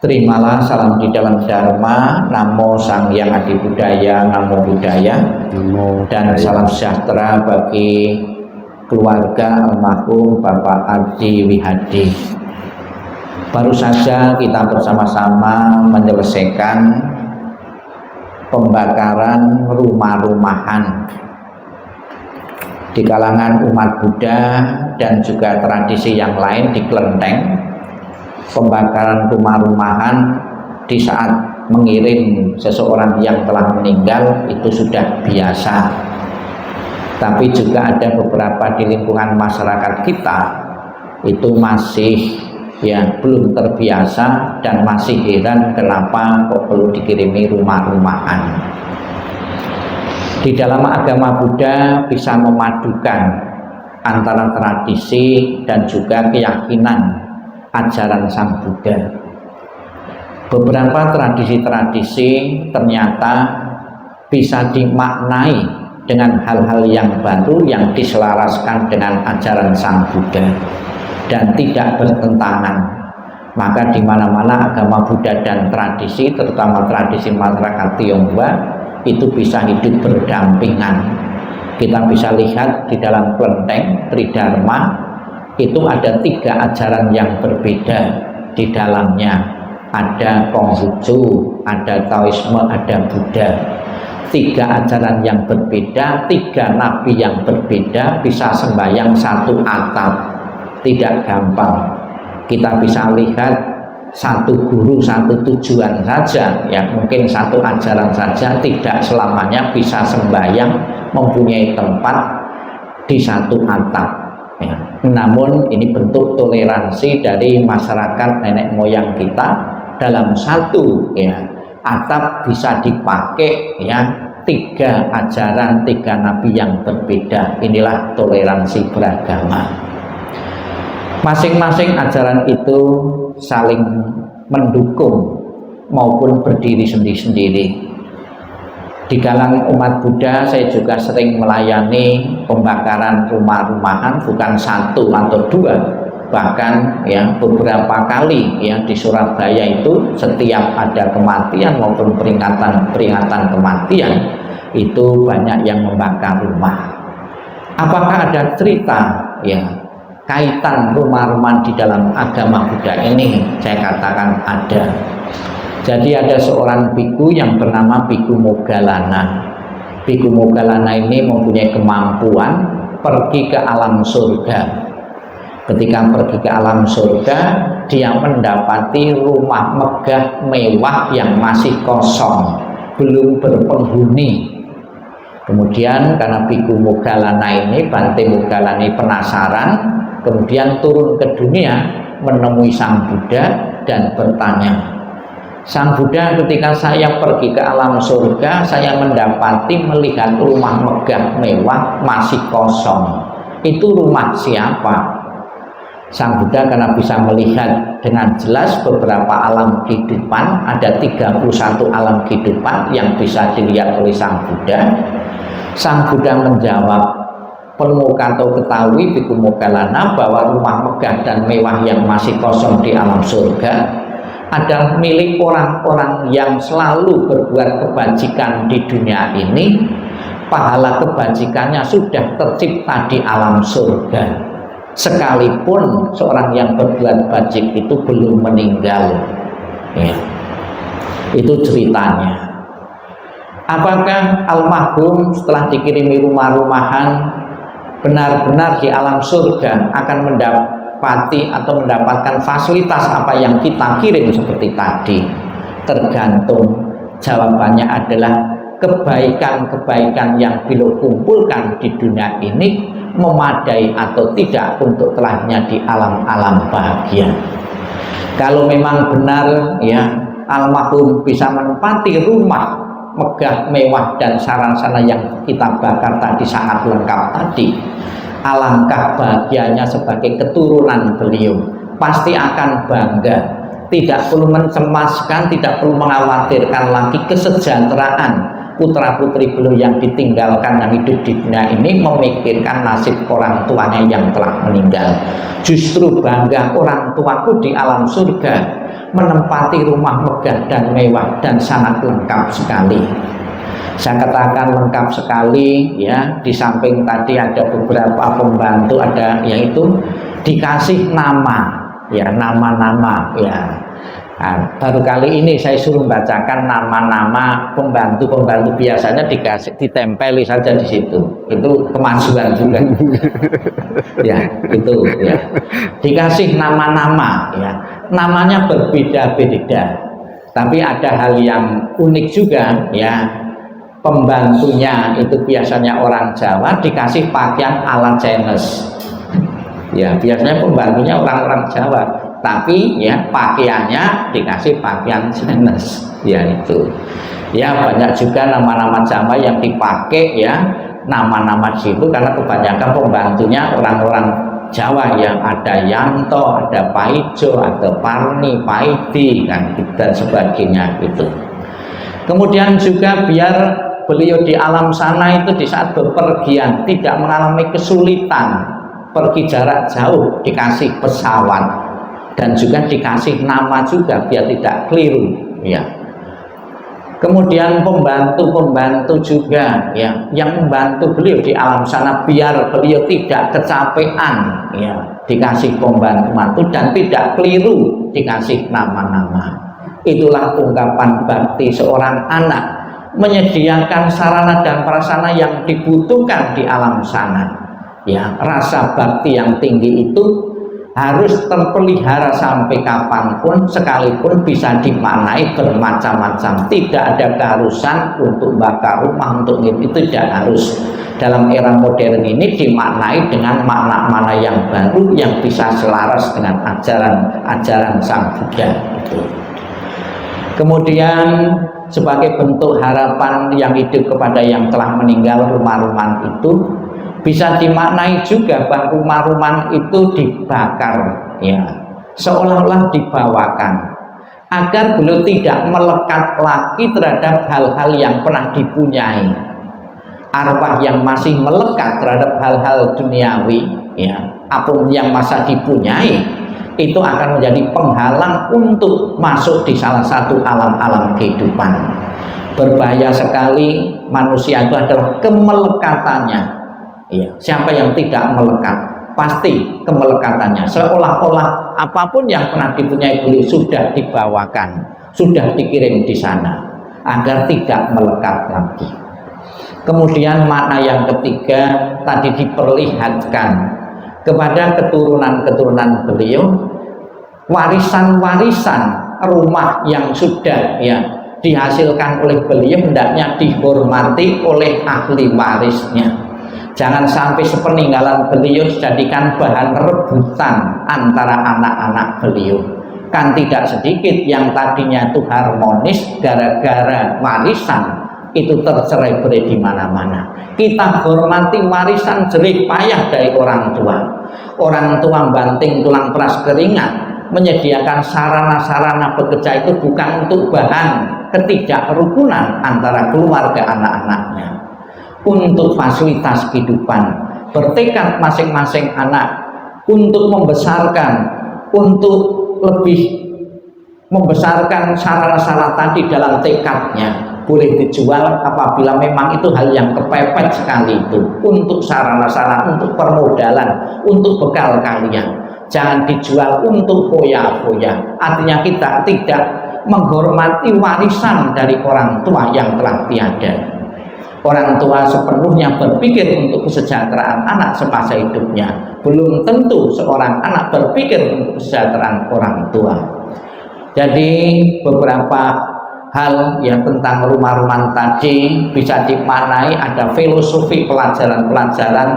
Terimalah salam di dalam Dharma, Namo Sang Hyang Adi Budaya, Namo Buddhaya, dan salam sejahtera bagi keluarga almarhum Bapak Ardi Wihadi. Baru saja kita bersama-sama menyelesaikan pembakaran rumah-rumahan di kalangan umat Buddha dan juga tradisi yang lain di Klenteng. Pembakaran rumah-rumahan di saat mengirim seseorang yang telah meninggal itu sudah biasa, tapi juga ada beberapa di lingkungan masyarakat kita itu masih belum terbiasa dan masih heran kenapa kok perlu dikirimi rumah-rumahan. Di dalam agama Buddha bisa memadukan antara tradisi dan juga keyakinan ajaran Sang Buddha. Beberapa tradisi-tradisi ternyata bisa dimaknai dengan hal-hal yang baru yang diselaraskan dengan ajaran Sang Buddha dan tidak bertentangan. Maka di mana-mana agama Buddha dan tradisi, terutama tradisi masyarakat Tionghoa, itu bisa hidup berdampingan. Kita bisa lihat di dalam Klenteng Tridharma itu ada 3 ajaran yang berbeda di dalamnya. Ada Konghucu, ada Taoisme, ada Buddha. 3 ajaran yang berbeda, 3 nabi yang berbeda, bisa sembahyang satu atap. Tidak gampang. Kita bisa lihat satu guru, satu tujuan saja, ya mungkin satu ajaran saja, tidak selamanya bisa sembahyang mempunyai tempat di satu atap. Ya. Namun ini bentuk toleransi dari masyarakat nenek moyang kita, dalam satu atap bisa dipakai 3 ajaran, 3 nabi yang berbeda. Inilah toleransi beragama. Masing-masing ajaran itu saling mendukung maupun berdiri sendiri-sendiri. Di kalangan umat Buddha saya juga sering melayani pembakaran rumah-rumahan, bukan 1 atau 2, bahkan beberapa kali di Surabaya itu setiap ada kematian maupun peringatan kematian itu banyak yang membakar rumah. Apakah ada cerita kaitan rumah-rumahan di dalam agama Buddha ini? Saya katakan ada. Jadi ada seorang biku yang bernama Biku Moggallana. Biku Moggallana ini mempunyai kemampuan pergi ke alam surga. Ketika pergi ke alam surga, dia mendapati rumah megah mewah yang masih kosong, belum berpenghuni. Kemudian karena Biku Moggallana ini, Bante Moggallana ini penasaran, kemudian turun ke dunia menemui Sang Buddha dan bertanya, Sang Buddha, ketika saya pergi ke alam surga, saya mendapati melihat rumah megah mewah masih kosong. Itu rumah siapa? Sang Buddha karena bisa melihat dengan jelas beberapa alam kehidupan, ada 31 alam kehidupan yang bisa dilihat oleh Sang Buddha. Sang Buddha menjawab, perlu atau ketahui Biku Moggallana bahwa rumah megah dan mewah yang masih kosong di alam surga adalah milik orang-orang yang selalu berbuat kebajikan di dunia ini. Pahala kebajikannya sudah tercipta di alam surga, sekalipun seorang yang berbuat bajik itu belum meninggal. Itu ceritanya. Apakah almarhum setelah dikirimi rumah-rumahan benar-benar di alam surga akan mendapati atau mendapatkan fasilitas apa yang kita kirim seperti tadi? Tergantung. Jawabannya adalah kebaikan-kebaikan yang beliau kumpulkan di dunia ini memadai atau tidak untuk telahnya di alam-alam bahagia. Kalau memang benar almarhum bisa menempati rumah megah mewah dan sarana yang kita bakar tadi sangat lengkap tadi, alangkah bahagianya sebagai keturunan beliau. Pasti akan bangga, tidak perlu mencemaskan, tidak perlu mengkhawatirkan lagi kesejahteraan putra putri beliau yang ditinggalkan yang hidup di dunia ini memikirkan nasib orang tuanya yang telah meninggal. Justru bangga orang tuaku di alam surga menempati rumah megah dan mewah dan sangat lengkap sekali. Saya katakan lengkap sekali ya, di samping tadi ada beberapa pembantu, ada yaitu dikasih nama ya, nama-nama ya. Nah, baru kali ini saya suruh bacakan nama-nama pembantu-pembantu, biasanya ditempeli saja di situ. Itu kemajuan juga. Ya, itu ya. Dikasih nama-nama ya. Namanya berbeda-beda. Tapi ada hal yang unik juga ya. Pembantunya itu biasanya orang Jawa dikasih pakaian ala Chinese. Ya, biasanya pembantunya orang-orang Jawa. Tapi ya pakaiannya dikasih pakaian Chinese ya itu ya. Banyak juga nama-nama Jawa yang dipakai ya, nama-nama situ karena kebanyakan pembantunya orang-orang Jawa yang ada Yanto, ada Paijo, ada Parni, Paidi kan, dan sebagainya itu. Kemudian juga biar beliau di alam sana itu di saat bepergian tidak mengalami kesulitan, pergi jarak jauh dikasih pesawat dan juga dikasih nama juga biar tidak keliru ya. Kemudian pembantu-pembantu juga ya yang membantu beliau di alam sana biar beliau tidak kecapean ya, dikasih pembantu dan tidak keliru dikasih nama-nama. Itulah ungkapan bakti seorang anak, menyediakan sarana dan prasarana yang dibutuhkan di alam sana ya. Rasa bakti yang tinggi itu harus terpelihara sampai kapanpun, sekalipun bisa dimaknai bermacam-macam. Tidak ada keharusan untuk bakar rumah, untuk itu tidak harus. Dalam era modern ini dimaknai dengan makna-makna yang baru yang bisa selaras dengan ajaran Sang Buddha itu. Kemudian sebagai bentuk harapan yang hidup kepada yang telah meninggal, rumah-rumah itu bisa dimaknai juga bahwa rumah-rumah itu dibakar ya, seolah-olah dibawakan agar beliau tidak melekat lagi terhadap hal-hal yang pernah dipunyai. Arwah yang masih melekat terhadap hal-hal duniawi ya, apapun yang masa dipunyai itu akan menjadi penghalang untuk masuk di salah satu alam-alam kehidupan. Berbahaya sekali manusia itu adalah kemelekatannya. Ya, siapa yang tidak melekat pasti kemelekatannya seolah-olah apapun yang pernah dipunyai beliau sudah dibawakan, sudah dikirim di sana agar tidak melekat lagi. Kemudian makna yang ketiga tadi diperlihatkan kepada keturunan-keturunan beliau, warisan-warisan rumah yang sudah ya dihasilkan oleh beliau hendaknya dihormati oleh ahli warisnya. Jangan sampai sepeninggalan beliau dijadikan bahan rebutan antara anak-anak beliau. Kan tidak sedikit yang tadinya itu harmonis gara-gara warisan itu tercerai-berai di mana-mana. Kita hormati warisan jerih payah dari orang tua. Orang tua banting tulang peras keringat menyediakan sarana-sarana bekerja itu bukan untuk bahan ketidakrukunan antara keluarga anak-anaknya, untuk fasilitas kehidupan. Bertekad masing-masing anak untuk membesarkan, untuk lebih membesarkan sarana-sarana tadi dalam tekadnya. Boleh dijual apabila memang itu hal yang kepepet sekali itu, untuk sarana-sarana, untuk permodalan, untuk bekal kalian. Jangan dijual untuk foya-foya. Artinya kita tidak menghormati warisan dari orang tua yang telah tiada. Orang tua sepenuhnya berpikir untuk kesejahteraan anak semasa hidupnya. Belum tentu seorang anak berpikir untuk kesejahteraan orang tua. Jadi beberapa hal yang tentang rumah-rumah tadi bisa dimaknai ada filosofi pelajaran-pelajaran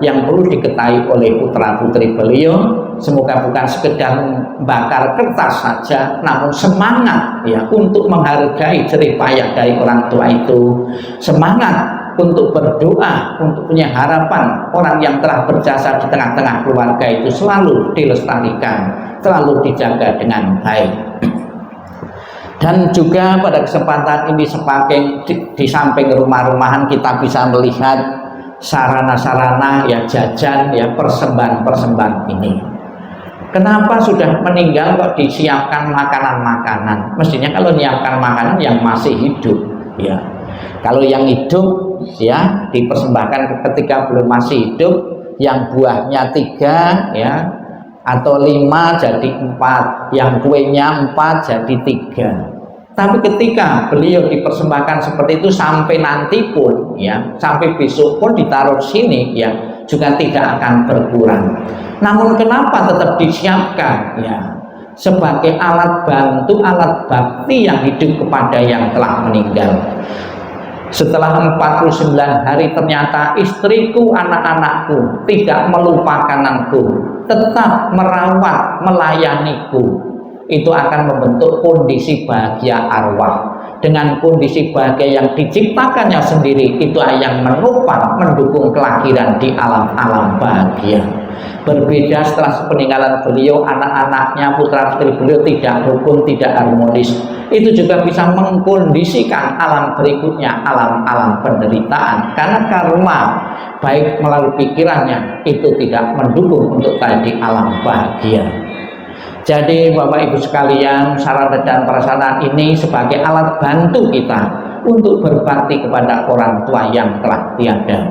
yang perlu diketahui oleh putra-putri beliau. Semoga bukan sekedar membakar kertas saja, namun semangat ya untuk menghargai jerih payah dari orang tua itu, semangat untuk berdoa, untuk punya harapan orang yang telah berjasa di tengah-tengah keluarga itu selalu dilestarikan, selalu dijaga dengan baik. Dan juga pada kesempatan ini di samping rumah-rumahan kita bisa melihat sarana-sarana ya jajan ya persembahan-persembahan ini. Kenapa sudah meninggal kok disiapkan makanan-makanan? Mestinya kalau menyiapkan makanan yang masih hidup ya. Kalau yang hidup ya dipersembahkan ketika belum masih hidup, yang buahnya 3 ya atau 5 jadi 4, yang kuenya 4 jadi 3. Tapi ketika beliau dipersembahkan seperti itu sampai nanti pun ya, sampai besok pun ditaruh sini ya, juga tidak akan berkurang. Namun kenapa tetap disiapkan ya, sebagai alat bantu, alat bakti yang hidup kepada yang telah meninggal. Setelah 49 hari ternyata istriku, anak-anakku tidak melupakan aku, tetap merawat, melayaniku. Itu akan membentuk kondisi bahagia arwah. Dengan kondisi bahagia yang diciptakannya sendiri, itu yang menopang, mendukung kelahiran di alam-alam bahagia. Berbeda setelah peninggalan beliau, anak-anaknya, putra-putri beliau tidak rukun, tidak harmonis. Itu juga bisa mengkondisikan alam berikutnya, alam-alam penderitaan. Karena karma, baik melalui pikirannya, itu tidak mendukung untuk tadi alam bahagia. Jadi Bapak Ibu sekalian, sarana dan prasarana ini sebagai alat bantu kita untuk berbakti kepada orang tua yang telah tiada.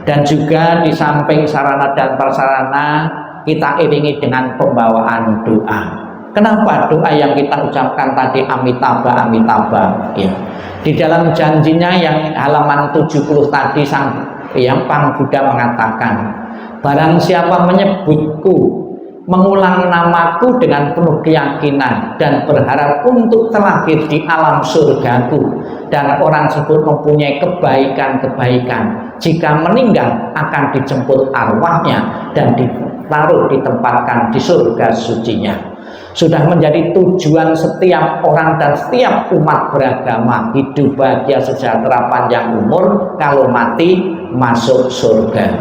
Dan juga di samping sarana dan prasarana, kita iringi dengan pembawaan doa. Kenapa doa yang kita ucapkan tadi Amitabha, Amitabha ya. Di dalam janjinya yang halaman 70 tadi yang Sang Buddha mengatakan, barang siapa menyebutku, mengulang namaku dengan penuh keyakinan dan berharap untuk terlahir di alam surgaku, dan orang tersebut mempunyai kebaikan-kebaikan, jika meninggal akan dijemput arwahnya dan ditaruh ditempatkan di surga sucinya. Sudah menjadi tujuan setiap orang dan setiap umat beragama, hidup bahagia sejahtera panjang umur, kalau mati masuk surga.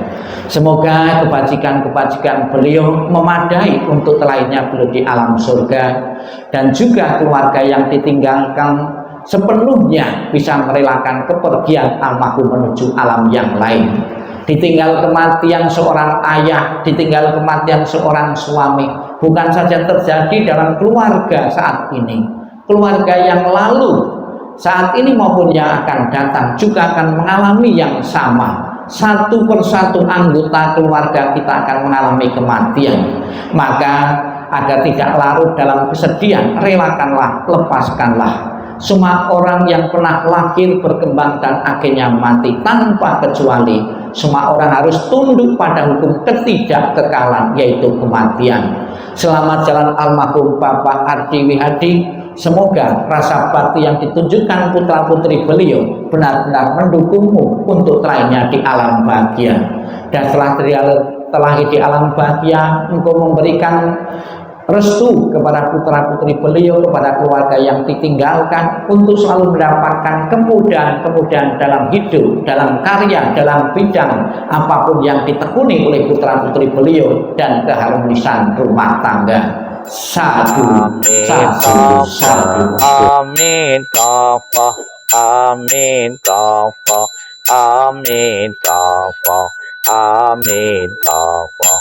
Semoga kebajikan-kebajikan beliau memadai untuk terlahirnya beliau di alam surga, dan juga keluarga yang ditinggalkan sepenuhnya bisa merelakan kepergian almarhum menuju alam yang lain. Ditinggal kematian seorang ayah, ditinggal kematian seorang suami, bukan saja terjadi dalam keluarga saat ini, keluarga yang lalu saat ini maupun yang akan datang juga akan mengalami yang sama. Satu persatu anggota keluarga kita akan mengalami kematian. Maka agar tidak larut dalam kesedihan, relakanlah, lepaskanlah. Semua orang yang pernah lahir, berkembang dan akhirnya mati tanpa kecuali, semua orang harus tunduk pada hukum ketidakkekalan, yaitu kematian. Selamat jalan almarhum Bapak Ardi Wihadi. Semoga rasa bakti yang ditunjukkan putra-putri beliau benar-benar mendukungmu untuk terlahirnya di alam bahagia. Dan setelah terlahir di alam bahagia, engkau memberikan restu kepada putra-putri beliau, kepada keluarga yang ditinggalkan, untuk selalu mendapatkan kemudahan-kemudahan dalam hidup, dalam karya, dalam bidang apapun yang ditekuni oleh putra-putri beliau, dan keharmonisan rumah tangga. Sadu, sadu, sadu. Amin tapa, amin tapa, amin tapa, amin tapa,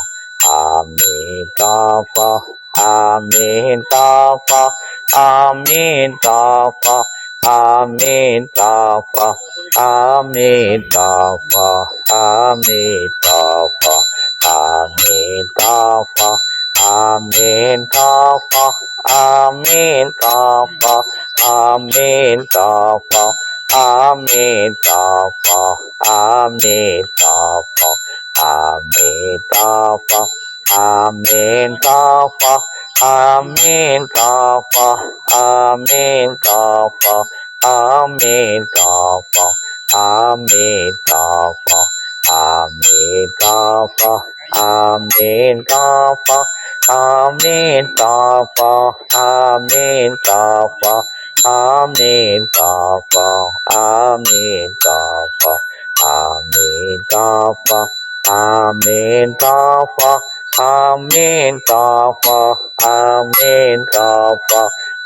amin tapa, amin tapa, amin tapa, amin tapa, amin tapa, amin tapa, amin tapa. Amin tapa, amin tapa, amin tapa, amin tapa, amin tapa, amin tapa, amin tapa, amin tapa, amin tapa, amin tapa, amin tapa, amin tapa, amin tapa. Amin tapa, amin tapa, amin tapa, amin tapa, amin tapa, amin tapa, amin tapa, amin tapa,